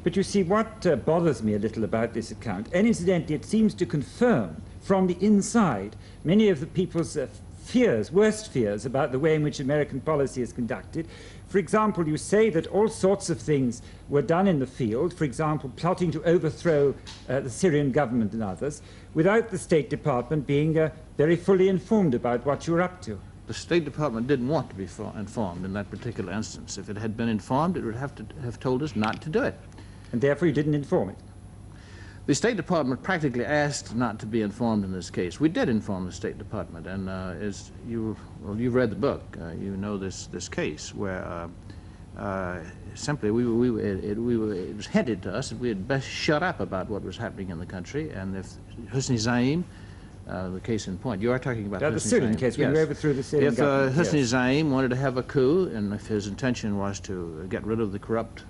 But you see, what bothers me a little about this account, and incidentally it seems to confirm from the inside many of the people's fears, worst fears, about the way in which American policy is conducted. For example, you say that all sorts of things were done in the field, for example, plotting to overthrow the Syrian government and others, without the State Department being very fully informed about what you were up to. The State Department didn't want to be informed in that particular instance. If it had been informed, it would have to have told us not to do it. And therefore you didn't inform it? The State Department practically asked not to be informed in this case. We did inform the State Department, and as you've read the book, you know this case where simply it was hinted to us that we had best shut up about what was happening in the country, and if Hosni Zaim, the case in point, you are talking about the Syrian case, when you overthrew the Syrian government. If Hosni Zaim wanted to have a coup, and if his intention was to get rid of the corrupt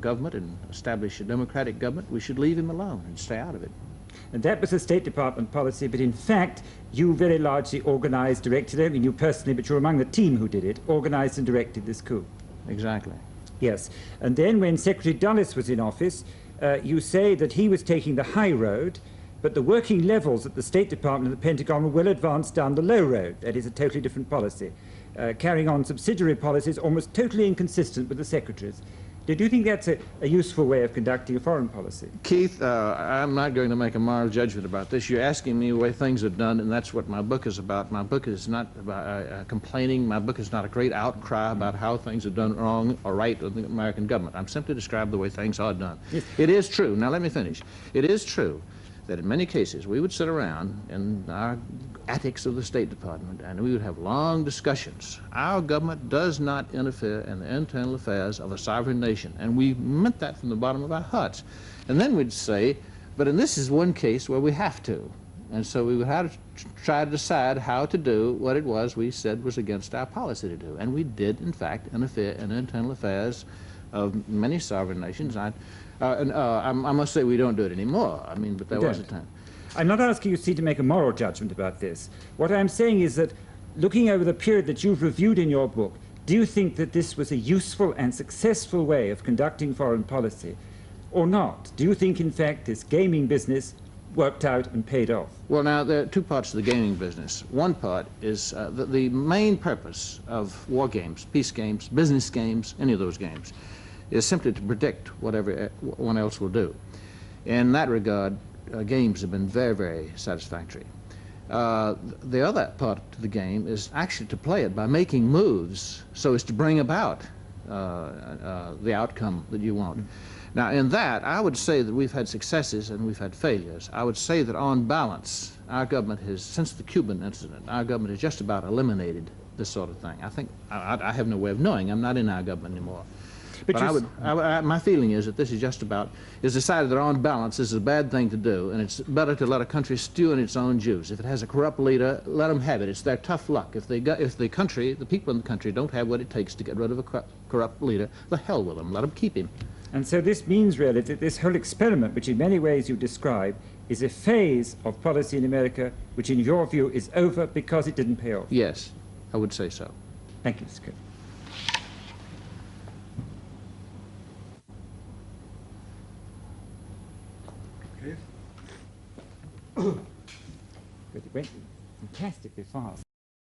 government and establish a democratic government, we should leave him alone and stay out of it. And that was a State Department policy, but in fact, you very largely organized, directed, I mean you personally, but you're among the team who did it, organized and directed this coup. Exactly. Yes. And then when Secretary Dulles was in office, you say that he was taking the high road, but the working levels at the State Department and the Pentagon were well advanced down the low road. That is a totally different policy, carrying on subsidiary policies almost totally inconsistent with the secretaries. Do you think that's a useful way of conducting a foreign policy? Keith, I'm not going to make a moral judgment about this. You're asking me the way things are done, and that's what my book is about. My book is not about complaining. My book is not a great outcry about how things are done wrong or right with the American government. I'm simply describing the way things are done. Yes. It is true. Now let me finish. It is true that in many cases we would sit around in our attics of the State Department and we would have long discussions. Our government does not interfere in the internal affairs of a sovereign nation, and we meant that from the bottom of our hearts. And then we'd say, but in this is one case where we have to. And so we would have to try to decide how to do what it was we said was against our policy to do. And we did, in fact, interfere in the internal affairs of many sovereign nations. I must say we don't do it anymore. I mean, but there was a time. I'm not asking you, see, to make a moral judgment about this. What I'm saying is that, looking over the period that you've reviewed in your book, do you think that this was a useful and successful way of conducting foreign policy, or not? Do you think, in fact, this gaming business worked out and paid off? Well, now, there are two parts to the gaming business. One part is the main purpose of war games, peace games, business games, any of those games, is simply to predict what everyone else will do. In that regard, games have been very, very satisfactory. The other part to the game is actually to play it by making moves so as to bring about the outcome that you want. Now, in that, I would say that we've had successes and we've had failures. I would say that on balance, our government has, since the Cuban incident, our government has just about eliminated this sort of thing. I think, I have no way of knowing. I'm not in our government anymore. But my feeling is that this is just about, is decided that on balance this is a bad thing to do, and it's better to let a country stew in its own juice. If it has a corrupt leader, let them have it. It's their tough luck. If the people in the country don't have what it takes to get rid of a corrupt leader, the hell with them. Let them keep him. And so this means really that this whole experiment, which in many ways you describe, is a phase of policy in America which in your view is over because it didn't pay off. Yes, I would say so. Thank you, Mr. Copeland. But it went fantastically fast.